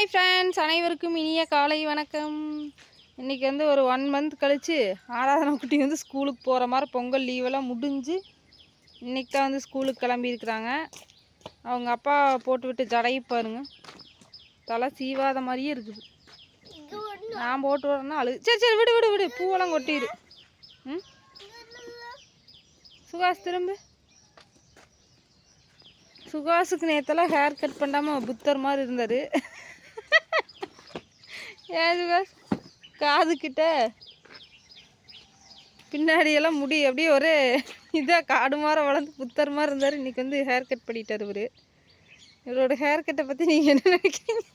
Hi friends, அனைவருக்கும் இனிய காலை வணக்கம். இன்றைக்கி வந்து ஒரு 1 மந்த் கழித்து ஆராதனா குட்டி வந்து ஸ்கூலுக்கு போகிற மாதிரி பொங்கல் லீவெல்லாம் முடிஞ்சு இன்றைக்கி தான் வந்து ஸ்கூலுக்கு கிளம்பியிருக்கிறாங்க. அவங்க அப்பா போட்டு விட்டு ஜடை பாருங்க, தலை சீவாத மாதிரியே இருக்குது. நான் போட்டு வரேன்னா சரி சரி விடு விடு விடு, பூவெல்லாம் கொட்டிடு. சுகாஸ் திரும்ப. சுகாஸுக்கு நேற்றெல்லாம் ஹேர் கட் பண்ணாமல் புத்தர் மாதிரி இருந்தார். ஏன் சுகாஸ் காதுக்கிட்ட பின்னாடியெல்லாம் முடி அப்படியே ஒரு இதாக காடு மாதிரி வளர்ந்து புத்தர் மாதிரி இருந்தார். இன்றைக்கி வந்து ஹேர் கட் பண்ணிட்டார் இவர். இவரோட ஹேர் கட்டை பற்றி நீங்கள் என்ன நினைக்கிறீங்க?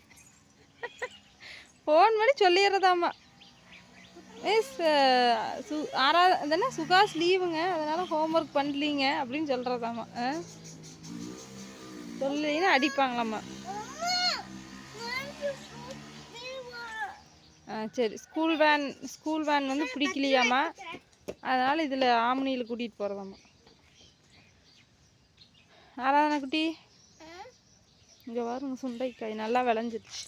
ஃபோன் பண்ணி சொல்லிடுறதாம்மா, மிஸ் சுகாஸ் லீவுங்க, அதனால் ஹோம்ஒர்க் பண்ணலீங்க அப்படின்னு சொல்கிறதாம்மா. சொல்லலைன்னா அடிப்பாங்களாம்மா. சரி, ஸ்கூல் வேன் வந்து பிடிக்கலையாம்மா, அதனால் இதில் ஆம்னியில் கூட்டிகிட்டு போகிறதாம்மா. ஆராதனா குட்டி இங்கே பாருங்க, சுண்டைக்காய் நல்லா விளைஞ்சிருச்சு.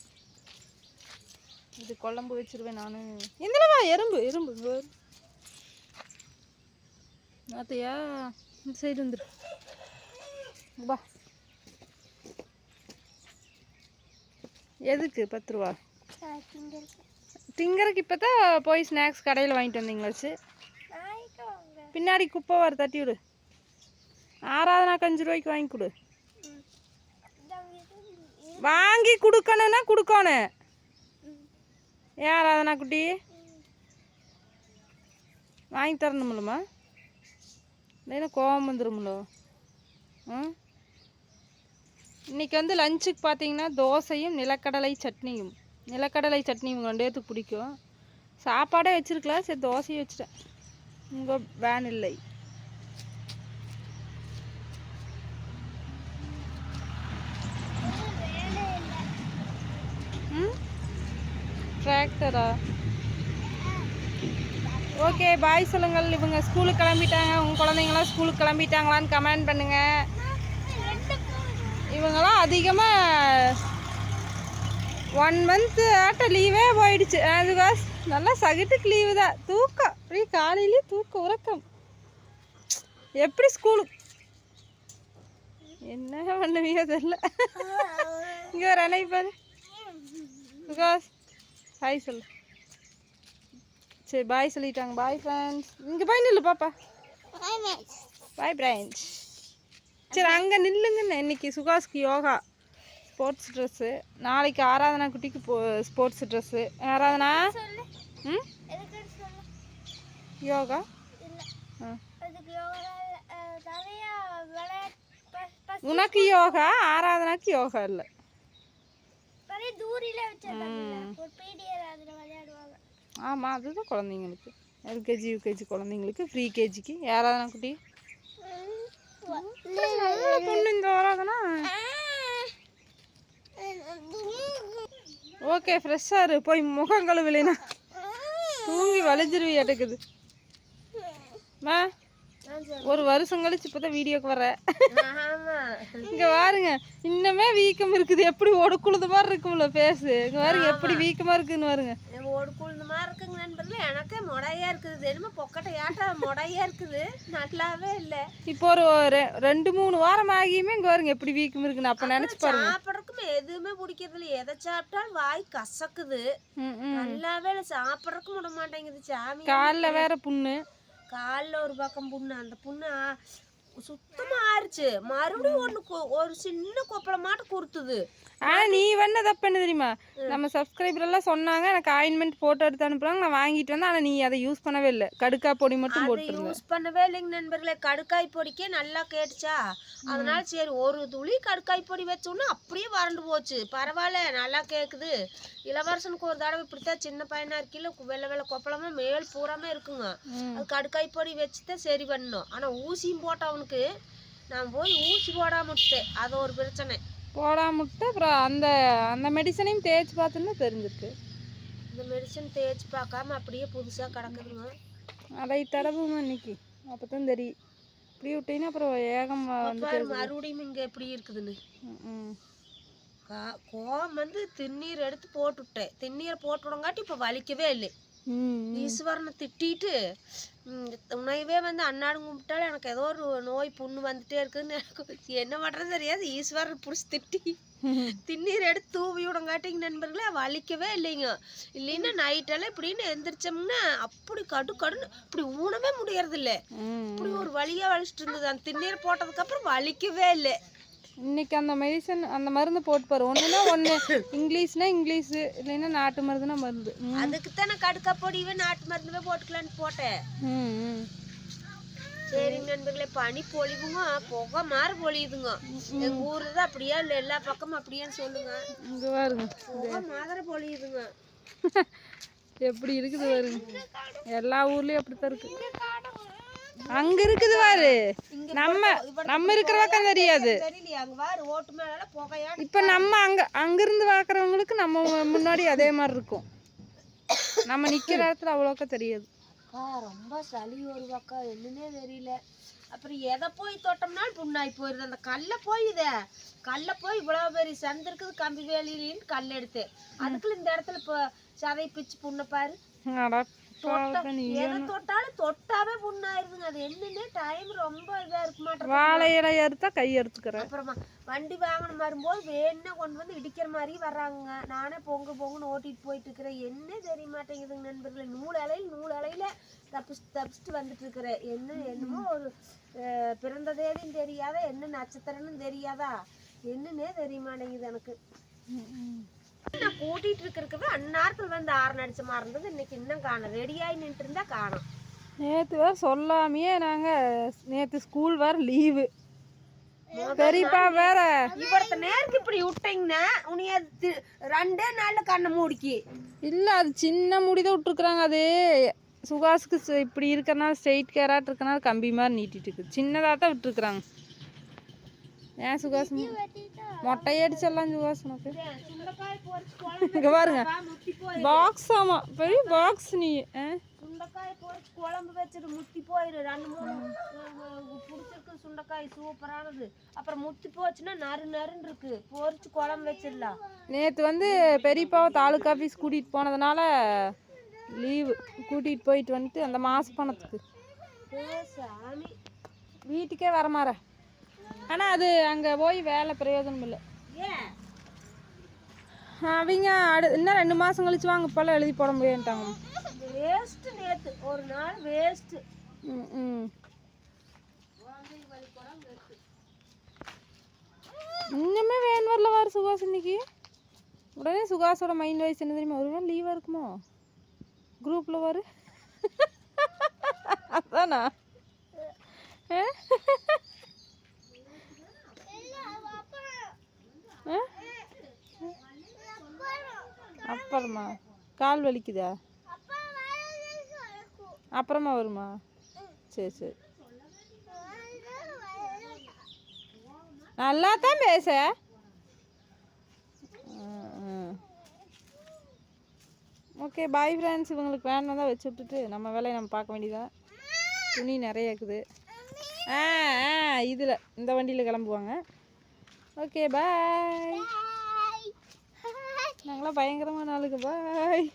இது குழம்பு வச்சிருவேன் நான். இந்தளவா எறும்பு எறும்பு அத்தையா, இந்த சைடு வந்துரு வா. எதுக்கு 10 ரூபா? திங்கறதுக்கு இப்போ தான் போய் ஸ்நாக்ஸ் கடையில் வாங்கிட்டு வந்தீங்களாச்சு. பின்னாடி குப்பை வர தட்டி விடு. ஆராதனாக்கு 5 ரூபாய்க்கு வாங்கி கொடு. வாங்கி கொடுக்கணுன்னா கொடுக்கணும். ஏன் ஆராதனா குட்டி வாங்கி தரணுமில்லம்மா, இல்லைன்னா கோவம் வந்துடும்ல. இன்றைக்கி வந்து லஞ்சுக்கு பார்த்தீங்கன்னா தோசையும் நிலக்கடலை சட்னியும். நிலக்கடலை சட்னி இவங்க 2 பேத்துக்கு பிடிக்கும். சாப்பாடே வச்சுருக்கலாம், சரி தோசையும் வச்சுட்டேன். உங்கள் வேன் இல்லை. டிராக்டரா? ஓகே, பாய் சொல்லுங்கள். இவங்க ஸ்கூலுக்கு கிளம்பிட்டாங்க. உங்கள் குழந்தைங்களாம் ஸ்கூலுக்கு கிளம்பிட்டாங்களான்னு கமெண்ட் பண்ணுங்கள். இவங்களாம் அதிகமாக 1 மந்த்து ஆட்ட லீவே போயிடுச்சு. சுகாஸ் நல்லா சகிட்டுக்கு லீவு தான். தூக்கம் அப்படியே காலையிலேயே தூக்கம் உறக்கம். எப்படி ஸ்கூலுக்கு என்ன பண்ணுவீங்க தெரியல. இங்கே ஒரு அணை பாரு சுகாஸ், ஹாய் சொல்லு. சரி பாய் சொல்லிட்டாங்க. Bye friends. இங்கே போய் நில்லு பாப்பா. Bye friends. சரி அங்கே நில்லுங்கன்னு. இன்னைக்கு சுகாஸ்க்கு யோகா ஸ்போர்ட்ஸ் ட்ரெஸ்ஸு, நாளைக்கு ஆராதனா குட்டிக்கு ஸ்போர்ட்ஸ் ட்ரெஸ்ஸு. ஆராதனா யோகா உனக்கு யோகா, ஆராதனாக்கு யோகா இல்லை. ஆமாம், அதுதான் குழந்தைங்களுக்கு. எல்கேஜி யூகேஜி குழந்தைங்களுக்கு ஃப்ரீ கேஜிக்கு. ஆராதனா குட்டி பொண்ணு இந்த ஆராதனா. ஓகே, ஃப்ரெஷ்ஷாக இரு. போய் முகம் கழுவில்லைனா தூங்கி வலிஞ்சிருவியாட்டுக்குது. ஒரு வருஷம் கழிச்சு இப்போ தான் வீடியோக்கு வர. இங்கே பாருங்க, இன்னமே வீக்கம் இருக்குது. எப்படி ஒடுக்குழுது மாதிரி இருக்கும்ல பேசு. இங்கே பாருங்க எப்படி வீக்கமாக இருக்குதுன்னு பாருங்க. ஒடுக்குழுது மாதிரி இருக்குங்க நண்பர்களே. எனக்கே முடையா இருக்குது. என்னமோ பொக்கட்டை ஏட்டா முடையா இருக்குது. நல்லாவே இல்லை. இப்போ ஒரு 2-3 வாரம் ஆகியுமே இங்கே பாருங்க எப்படி வீக்கம் இருக்குன்னு. அப்போ நினச்சி பாருங்க. சாப்பிட்றதுக்குமே எதுவுமே பிடிக்கிறது இல்லை. எதை சாப்பிட்டாலும் வாய் கசக்குது. நல்லாவே இல்லை. சாப்பிட்றதுக்கும் விட மாட்டேங்குது. சாமி காலில் வேற புண்ணு. காலில் ஒரு பக்கம் புண்ணு. அந்த புண்ணு சுத்தமாக ஆயிடுச்சு. மறுபடியும் ஒரு சின்ன கொப்பளமாட்டு குறுத்துது. ஆனால் நீ வேணா தப்பு என்ன தெரியுமா, நம்ம சப்ஸ்கிரைபர் எல்லாம் சொன்னாங்க எனக்கு ஆயின்மெண்ட் ஃபோட்டோ எடுத்து அனுப்புகிறாங்க, நான் வாங்கிட்டு வந்தேன். ஆனால் நீ அதை யூஸ் பண்ணவே இல்லை. கடுக்காய் பொடி மட்டும் போட்டு யூஸ் பண்ணவே இல்லைங்க நண்பர்களே. கடுக்காய் பொடிக்கே நல்லா கேட்டுச்சா, அதனால சரி ஒரு துளி கடுக்காய் பொடி வச்சோன்னா அப்படியே வறண்டு போச்சு. பரவாயில்ல, நல்லா கேட்குது. இளவரசனுக்கு ஒரு தடவை இப்படித்தான் சின்ன பையனாக இருக்கையில் வெள்ளை வெள்ளை கொப்பளமாக மேல் பூராமே இருக்குங்க. அது கடுக்காய் பொடி வச்சு தான் சரி பண்ணணும். ஆனால் ஊசியும் போட்ட அவனுக்கு நான் போய் ஊசி போடாம விட்டேன். அது ஒரு பிரச்சனை. போடாம விட்டு அப்புறம் அந்த அந்த மெடிசனையும் தேய்ச்சி பார்த்துன்னு தெரிஞ்சிருக்கு. இந்த மெடிசன் தேய்ச்சி பார்க்காம அப்படியே புதுசாக கிடக்குதுங்க. அதை தடவுமா இன்னைக்கு, அப்போ தான் தெரியும். இப்படி விட்டீங்கன்னா அப்புறம் ஏகம் வந்து மறுபடியும் இங்கே எப்படி இருக்குதுன்னு. கோவம் வந்து திண்ணீர் எடுத்து போட்டுவிட்டேன். திண்ணீரை போட்டு விடங்காட்டி இப்போ வலிக்கவே இல்லை. ஈஸ்வரனை திட்டிட்டு உன்னையவே வந்து அன்னாடும் கும்பிட்டாலும் எனக்கு ஏதோ ஒரு நோய் புண்ணு வந்துட்டே இருக்குதுன்னு எனக்கு என்ன பண்ணுறது தெரியாது. ஈஸ்வரன் பிடிச்சி திட்டி திண்ணீர் எடுத்து தூவி விடங்காட்டிங்க நண்பர்களே வலிக்கவே இல்லைங்க. இல்லைன்னா நைட்டெல்லாம் இப்படின்னு எந்திரிச்சோம்னா அப்படி கடுன்னு இப்படி ஊனவே முடியறதில்ல. இப்படி ஒரு வலியாக வலிச்சிட்டு இருந்தது. அந்த திண்ணீர் போட்டதுக்கப்புறம் வலிக்கவே இல்லை. இன்னைக்கு அந்த மெடிசன் அந்த மருந்து போட்டு பாரு. ஒன்றுனா ஒன்று இங்கிலீஷ்னா இங்கிலீஷ், இல்லைன்னா நாட்டு மருந்துனா மருந்து. அதுக்கு தானே கடுக்கா பொடிவே நாட்டு மருந்துவே போட்டுக்கலான்னு போட்டேன். சரிங்க நண்பர்களே, பனி பொழிவுங்க புகை மாறு பொழியுதுங்க. எங்கள் ஊரில் தான் அப்படியா இல்லை எல்லா பக்கமும் அப்படியான்னு சொல்லுங்க. இங்கே பாருங்க புகை மாதிரி பொழியுதுங்க. எப்படி இருக்குது பாருங்க. எல்லா ஊர்லேயும் அப்படித்தான் இருக்கு. அங்க இருக்குது பாரு. நம்ம இருக்கிற பக்கம் தெரியாது. இப்ப நம்ம அங்கிருந்து பாக்குறவங்களுக்கு நம்ம முன்னாடி அதே மாதிரி இருக்கும். நம்ம நிக்கிற இடத்துல அவ்வளோக்கா தெரியாது. ரொம்ப சளி ஒரு பக்கம் என்னன்னே தெரியல. அப்புறம் எதை போய் தொட்டோம்னாலும் புண்ணாய் போயிருது. அந்த கல்ல போய் இவ்வளவு பெரிய சந்து இருக்குது கம்பி வேலின்னு கல் எடுத்து அதுக்குள்ள இந்த இடத்துல இப்போ சதை பிச்சு புண்ணை பாரு. எதை தொட்டாலும் தொட்டாவே புண்ணாயிருதுங்க. அது என்னன்னு டைம் ரொம்ப இதா இருக்க மாட்டேன். வாழை இலை அறுத்தா கை அறுத்துக்கிறேன். அப்புறமா வண்டி வாங்கணும் வரும்போது வேணும்னா கொண்டு வந்து இடிக்கிற மாதிரி வர்றாங்க. நானே பொங்குன்னு ஓட்டிட்டு போயிட்டு இருக்கிறேன். என்ன தெரிய மாட்டேங்குதுங்க நண்பர்களே. நூல் இலையில தப்பிச்சுட்டு வந்துட்டு இருக்கிறேன். என்னமோ ஒரு பிறந்த தேதியும் தெரியாதா, என்ன நட்சத்திரம்னு தெரியாதா, என்னன்னே தெரிய மாட்டேங்குது எனக்கு. நான் கூட்டிட்டு இருக்கிறது அந்நேரத்தில் வந்து 6 அடிச்ச மாதிரி இருந்தது. இன்னைக்கு இன்னும் காணும். ரெடியாகி நின்று இருந்தா காணும். நேற்று வேறு சொல்லாமையே நேற்று ஸ்கூல் வேறு லீவு. பெரியப்பா வேற இவரத்த நேருக்கு இப்படி விட்டீங்கன்னா உனிய 2 நாள்ல கண்ணை மூடிக்கி. இல்லை, அது சின்ன முடிதான் விட்டுருக்குறாங்க. அது சுகாஸுக்கு இப்படி இருக்கிறனால ஸ்ட்ரெயிட் கேராட் இருக்கனால கம்பி மாதிரி நீட்டிட்டு இருக்குது. சின்னதாக தான் விட்டுருக்குறாங்க. ஏன் சுகாஸ் மொட்டையடிச்சிடலாம் சுகாஸ் உனக்கு. இங்கே பாருங்க பாக்ஸ். ஆமாம் பெரிய பாக்ஸ். நீ சுண்டைக்காய் பொரிச்சு குழம்பு வச்சுட்டு முத்தி போயிரு. 2-3 பிடிச்சிருக்கு சுண்டைக்காய் சூப்பரானது. அப்புறம் முத்தி போச்சுன்னா நறுன்னு இருக்கு. பொரிச்சு குழம்பு வச்சிடலாம். நேற்று வந்து பெரியப்பாவை தாலுக்கா ஆஃபீஸ் கூட்டிகிட்டு போனதுனால லீவு. கூட்டிகிட்டு போயிட்டு வந்துட்டு அந்த மாச பணத்துக்கு சாமி வீட்டுக்கே வரமாற. ஆனால் அது அங்கே போய் வேலை பிரயோஜனம் இல்லை. அவங்க இன்னும் 2 மாதம் கழிச்சு வாங்க இப்போல்லாம் எழுதி போட முடியாட்டாங்க. வேஸ்ட். நேற்று ஒரு நாள் வேஸ்ட். இன்னுமே வேன் வரல வாரு சுகாஸ். இன்னைக்கு உடனே சுகாஸோட மைண்ட் வாய்ஸ் என்ன தெரியுமா, ஒரு நாள் லீவாக இருக்குமோ குரூப்பில் வாரு. அதானா அப்புறமா கால் வலிக்குதா, அப்புறமா வருமா? சரி சரி, நல்லா தான் பேச. Okay bye friends. இவங்களுக்கு வேணும் தான் வச்சு விட்டுட்டு நம்ம வேலையை நம்ம பார்க்க வேண்டியதான். துணி நிறைய இருக்குது. இதில் இந்த வண்டியில் கிளம்புவாங்க. Okay bye. நாங்களாம் பயங்கரமான ஆளுங்க. பாய்.